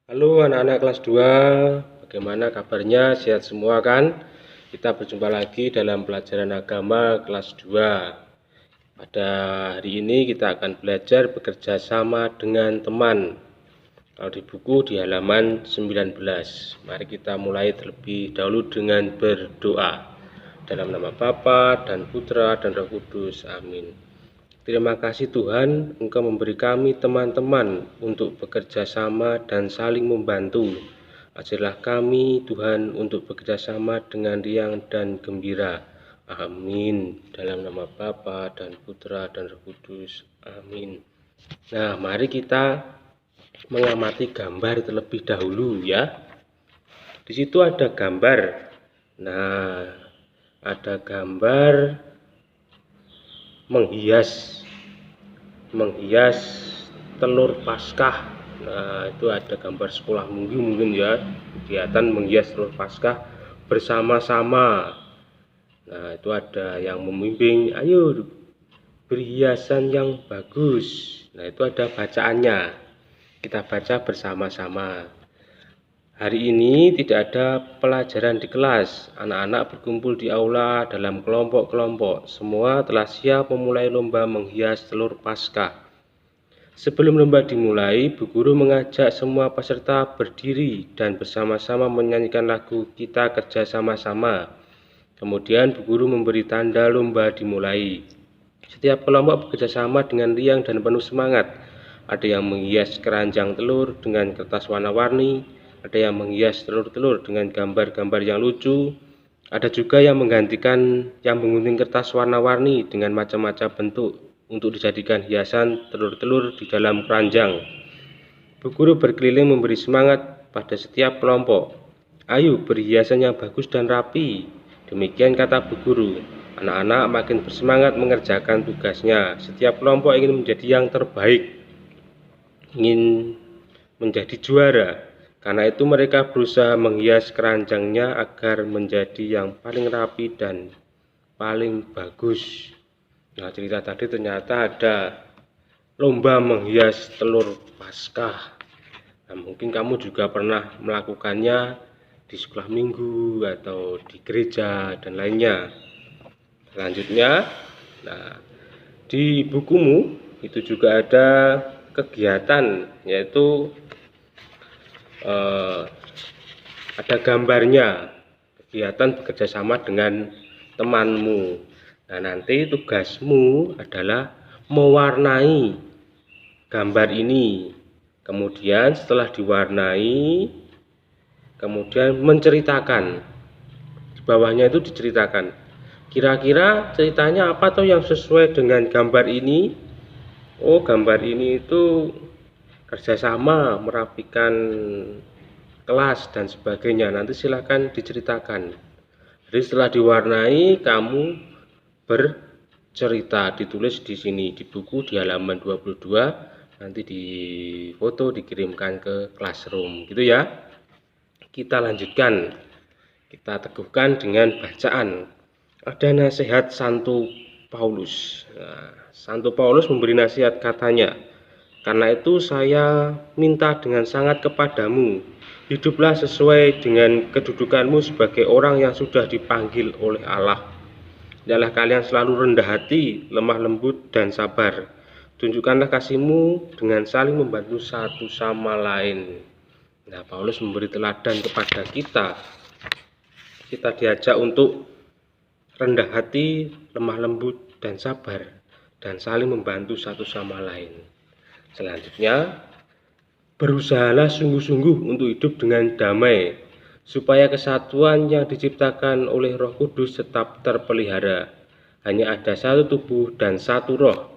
Halo anak-anak kelas 2, bagaimana kabarnya? Sehat semua kan? Kita berjumpa lagi dalam pelajaran agama kelas 2. Pada hari ini kita akan belajar bekerja sama dengan teman. Kalau di buku di halaman 19. Mari kita mulai terlebih dahulu dengan berdoa. Dalam nama Bapa dan Putra dan Roh Kudus. Amin. Terima kasih Tuhan, Engkau memberi kami teman-teman untuk bekerja sama dan saling membantu. Ajarlah kami Tuhan untuk bekerja sama dengan riang dan gembira. Amin. Dalam nama Bapa dan Putra dan Roh Kudus. Amin. Nah, mari kita mengamati gambar terlebih dahulu ya. Di situ ada gambar. Nah, ada gambar menghias telur Paskah. Nah, itu ada gambar sekolah minggu mungkin ya, kegiatan menghias telur Paskah bersama-sama. Nah, itu ada yang membimbing, ayo berhiasan yang bagus. Nah, itu ada bacaannya, kita baca bersama-sama. Hari ini tidak ada pelajaran di kelas. Anak-anak berkumpul di aula dalam kelompok-kelompok. Semua telah siap memulai lomba menghias telur Paskah. Sebelum lomba dimulai, Bu Guru mengajak semua peserta berdiri dan bersama-sama menyanyikan lagu Kita Kerja Sama-sama. Kemudian Bu Guru memberi tanda lomba dimulai. Setiap kelompok bekerja sama dengan riang dan penuh semangat. Ada yang menghias keranjang telur dengan kertas warna-warni, ada yang menghias telur-telur dengan gambar-gambar yang lucu, ada juga yang menggunting kertas warna-warni dengan macam-macam bentuk untuk dijadikan hiasan telur-telur di dalam keranjang. Bu Guru berkeliling memberi semangat pada setiap kelompok. Ayo berhiasan yang bagus dan rapi. Demikian kata Bu Guru. Anak-anak makin bersemangat mengerjakan tugasnya. Setiap kelompok ingin menjadi yang terbaik, ingin menjadi juara. Karena itu mereka berusaha menghias keranjangnya agar menjadi yang paling rapi dan paling bagus. Nah, cerita tadi ternyata ada lomba menghias telur Paskah. Nah, mungkin kamu juga pernah melakukannya di sekolah minggu atau di gereja dan lainnya. Selanjutnya, nah, di bukumu itu juga ada kegiatan, yaitu ada gambarnya, kegiatan bekerja sama dengan temanmu. Nah, nanti tugasmu adalah mewarnai gambar ini. Kemudian setelah diwarnai, kemudian menceritakan. Di bawahnya itu diceritakan. Kira-kira ceritanya apa tuh yang sesuai dengan gambar ini? Oh, gambar ini itu kerjasama merapikan kelas dan sebagainya. Nanti silakan diceritakan. Jadi setelah diwarnai, kamu bercerita, ditulis di sini di buku di halaman 22, nanti difoto dikirimkan ke classroom, gitu ya. Kita lanjutkan, kita teguhkan dengan bacaan. Ada nasihat Santo Paulus. Nah, Santo Paulus memberi nasihat, katanya, karena itu saya minta dengan sangat kepadamu, hiduplah sesuai dengan kedudukanmu sebagai orang yang sudah dipanggil oleh Allah. Hendaklah kalian selalu rendah hati, lemah lembut, dan sabar. Tunjukkanlah kasihmu dengan saling membantu satu sama lain. Nah, Paulus memberi teladan kepada kita. Kita diajak untuk rendah hati, lemah lembut, dan sabar, dan saling membantu satu sama lain. Selanjutnya, berusahalah sungguh-sungguh untuk hidup dengan damai, supaya kesatuan yang diciptakan oleh Roh Kudus tetap terpelihara. Hanya ada satu tubuh dan satu roh.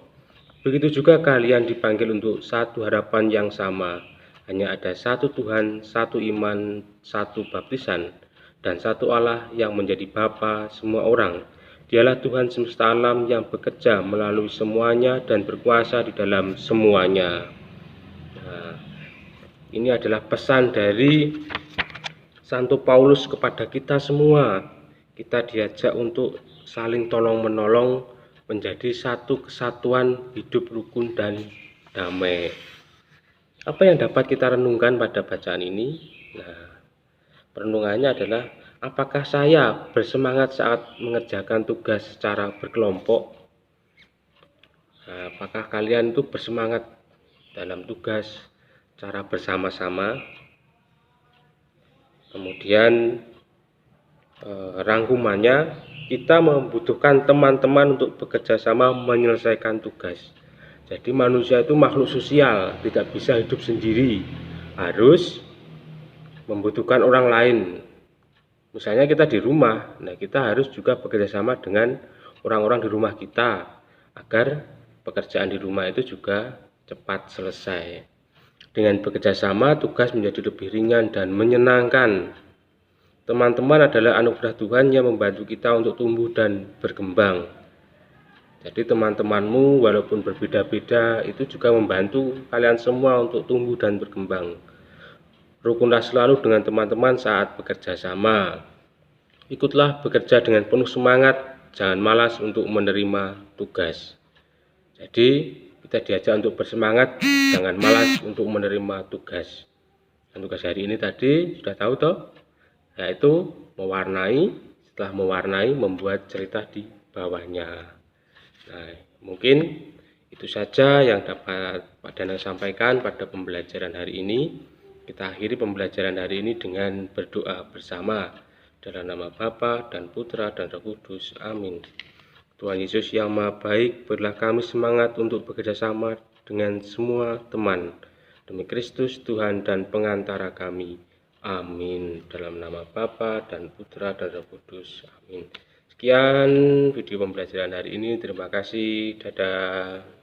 Begitu juga kalian dipanggil untuk satu harapan yang sama. Hanya ada satu Tuhan, satu iman, satu baptisan, dan satu Allah yang menjadi Bapa semua orang. Dialah Tuhan semesta alam yang bekerja melalui semuanya dan berkuasa di dalam semuanya. Nah, ini adalah pesan dari Santo Paulus kepada kita semua. Kita diajak untuk saling tolong-menolong, menjadi satu kesatuan hidup rukun dan damai. Apa yang dapat kita renungkan pada bacaan ini? Nah, perenungannya adalah apakah saya bersemangat saat mengerjakan tugas secara berkelompok? Nah, apakah kalian itu bersemangat dalam tugas secara bersama-sama? Kemudian rangkumannya, kita membutuhkan teman-teman untuk bekerja sama menyelesaikan tugas. Jadi manusia itu makhluk sosial, tidak bisa hidup sendiri, harus membutuhkan orang lain. Misalnya kita di rumah, nah kita harus juga bekerja sama dengan orang-orang di rumah kita agar pekerjaan di rumah itu juga cepat selesai. Dengan bekerja sama, tugas menjadi lebih ringan dan menyenangkan. Teman-teman adalah anugerah Tuhan yang membantu kita untuk tumbuh dan berkembang. Jadi teman-temanmu walaupun berbeda-beda itu juga membantu kalian semua untuk tumbuh dan berkembang. Rukunlah selalu dengan teman-teman saat bekerja sama. Ikutlah bekerja dengan penuh semangat, jangan malas untuk menerima tugas. Jadi kita diajak untuk bersemangat, jangan malas untuk menerima tugas. Dan tugas hari ini tadi sudah tahu toh? Yaitu mewarnai, setelah mewarnai membuat cerita di bawahnya. Nah, mungkin itu saja yang dapat Pak Danang sampaikan pada pembelajaran hari ini. Kita akhiri pembelajaran hari ini dengan berdoa bersama dalam nama Bapa dan Putra dan Roh Kudus. Amin. Tuhan Yesus yang Maha Baik, berilah kami semangat untuk bekerja sama dengan semua teman. Demi Kristus Tuhan dan pengantara kami. Amin. Dalam nama Bapa dan Putra dan Roh Kudus. Amin. Sekian video pembelajaran hari ini. Terima kasih. Dadah.